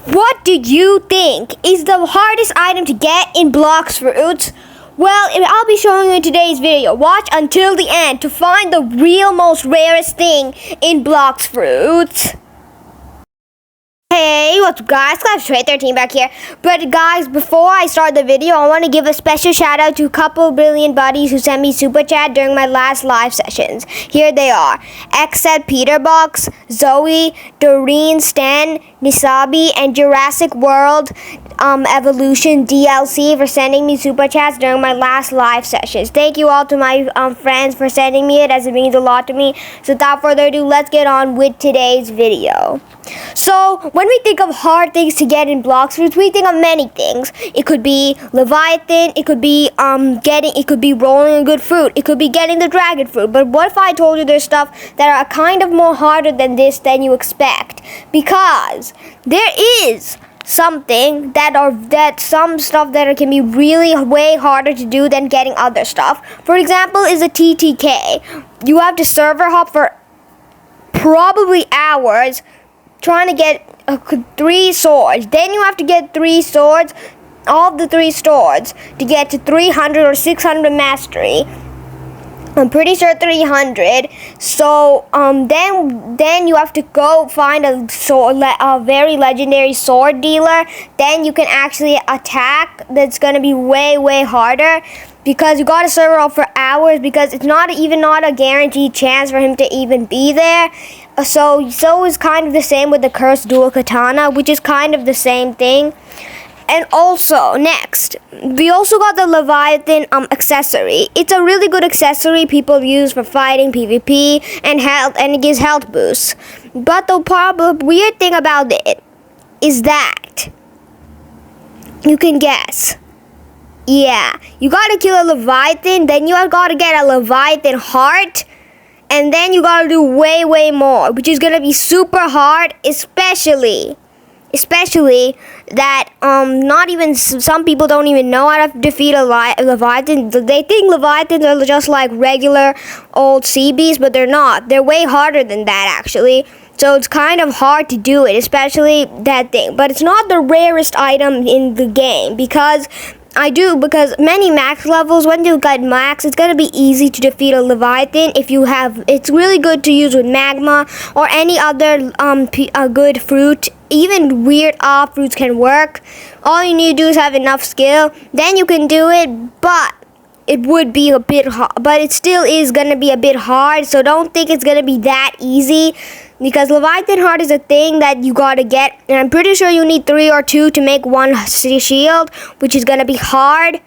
What do you think is the hardest item to get in Blox Fruits? Well, I'll be showing you in today's video. Watch until the end to find the real most rarest thing in Blox Fruits. Hey, what's up guys? Trade13 back here. But guys, before I start the video, I want to give a special shout out to a couple brilliant buddies who sent me super chat during my last live sessions. Here they are: Xed Peterbox, Zoe, Doreen, Stan, Nisabi, and Jurassic World Evolution DLC for sending me super chats during my last live sessions. Thank you all to my friends for sending me it, as it means a lot to me. So without further ado, let's get on with today's video. So when we think of hard things to get in Blox Fruits, we think of many things. It could be Leviathan, it could be rolling a good fruit, it could be getting the dragon fruit. But what if I told you there's stuff that are kind of more harder than this than you expect? Because there is something some stuff that can be really way harder to do than getting other stuff. For example, is a TTK. You have to server hop for probably hours trying to get 3 swords. Then you have to get 3 swords, all of the 3 swords, to get to 300 or 600 mastery. I'm pretty sure 300. So then you have to go find a very legendary sword dealer. Then you can actually attack. That's gonna be way harder, because you gotta serve up for hours, because it's not a guaranteed chance for him to even be there. So it's kind of the same with the cursed dual katana, which is kind of the same thing. And also, next, we also got the Leviathan accessory. It's a really good accessory people use for fighting PvP and health, and it gives health boosts. But the weird thing about it is that you can guess. Yeah, you gotta kill a Leviathan, then you gotta get a Leviathan heart, and then you gotta do way more, which is gonna be super hard, especially that not even some people don't even know how to defeat a Leviathan. They think Leviathans are just like regular old sea beasts, but they're not. They're way harder than that, actually. So it's kind of hard to do it, especially that thing. But it's not the rarest item in the game, because many max levels, when you get max, it's going to be easy to defeat a Leviathan it's really good to use with magma or any other good fruit. Even weird fruits can work. All you need to do is have enough skill, then you can do it. But it would be a bit hard, but it still is going to be a bit hard, so don't think it's going to be that easy, because Leviathan heart is a thing that you got to get, and I'm pretty sure you need 3 or 2 to make 1 shield, which is going to be hard.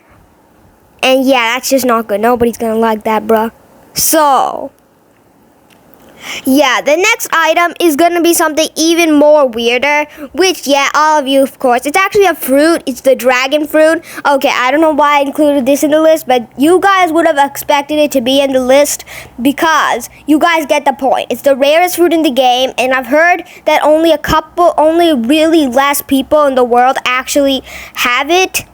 And yeah, that's just not good. Nobody's going to like that, bruh. So yeah, the next item is going to be something even more weirder, which, yeah, all of you, of course, it's actually a fruit. It's the dragon fruit. Okay, I don't know why I included this in the list, but you guys would have expected it to be in the list, because you guys get the point. It's the rarest fruit in the game, and I've heard that only really less people in the world actually have it.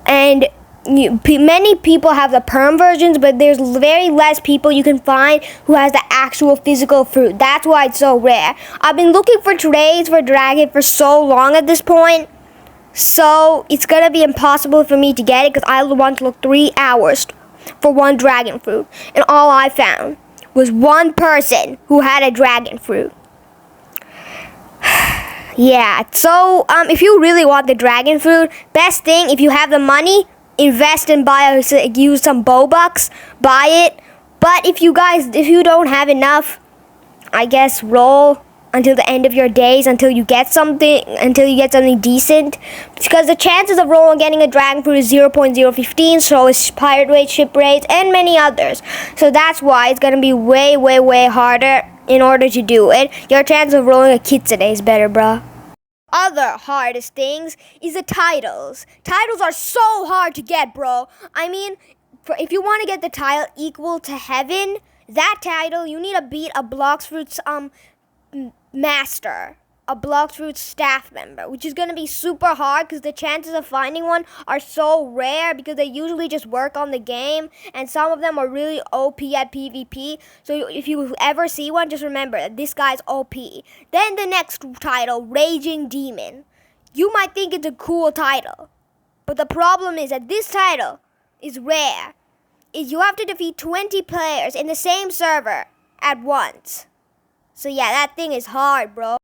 And many people have the perm versions, but there's very less people you can find who has the actual physical fruit. That's why it's so rare. I've been looking for trades for dragon for so long at this point, so it's gonna be impossible for me to get it, because I want to look 3 hours for 1 dragon fruit, and all I found was 1 person who had a dragon fruit. Yeah, so if you really want the dragon fruit, best thing, if you have the money, invest and use some Bobucks, buy it. But if you don't have enough, I guess roll until the end of your days, until you get something decent, because the chances of rolling getting a dragon fruit is 0.015, so is pirate rate, ship rates, and many others. So that's why it's gonna be way harder in order to do it. Your chance of rolling a kitsune is better, bruh. Other hardest things is the titles. Titles are so hard to get, bro. I mean, if you want to get the title equal to heaven, that title, you need to beat a Blox Fruits master. a Blox Fruits staff member, which is going to be super hard because the chances of finding one are so rare because they usually just work on the game, and some of them are really OP at PvP. So if you ever see one, just remember that this guy's OP. Then the next title, Raging Demon. You might think it's a cool title, but the problem is that this title is rare. You have to defeat 20 players in the same server at once. So yeah, that thing is hard, bro.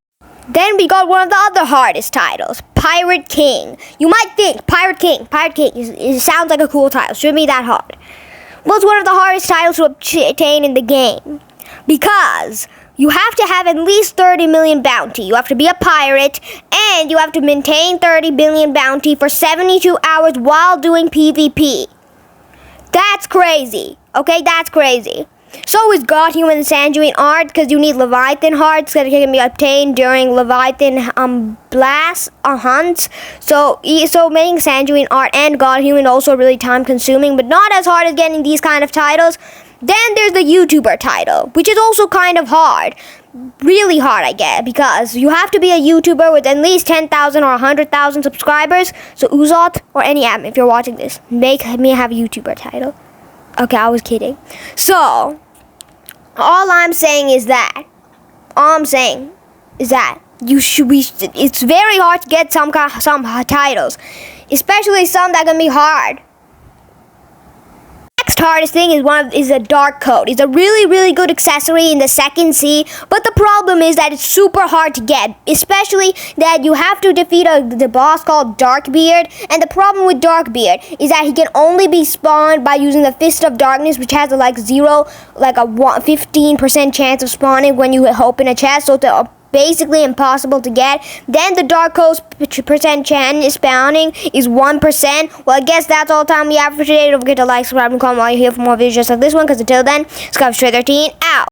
Then we got one of the other hardest titles, Pirate King. You might think, Pirate King, it sounds like a cool title. Shouldn't be that hard. Well, it's one of the hardest titles to obtain in the game. Because you have to have at least 30 million bounty. You have to be a pirate, and you have to maintain 30 billion bounty for 72 hours while doing PvP. That's crazy. Okay, that's crazy. So is God, Human, and Sanguine Art, because you need Leviathan hearts that can be obtained during Leviathan blasts or hunts. So making Sanguine Art and God, Human also really time consuming, but not as hard as getting these kind of titles. Then there's the YouTuber title, which is also kind of hard. Really hard, I guess, because you have to be a YouTuber with at least 10,000 or 100,000 subscribers. So Uzot or any app, if you're watching this, make me have a YouTuber title. Okay, I was kidding. So, all I'm saying is that it's very hard to get some titles, especially some that can be hard. Next hardest thing is a dark coat. It's a really good accessory in the second sea, but the problem is that it's super hard to get, especially that you have to defeat the boss called Darkbeard, and the problem with Darkbeard is that he can only be spawned by using the Fist of Darkness, which has a 15% chance of spawning when you open a chest, so it's basically impossible to get. Then the dark coat percent chance is spawning is 1%. Well, I guess that's all the time we have for today. Don't forget to like, subscribe, and comment while you're here for more videos just like this one, because until then, Sky 13 out.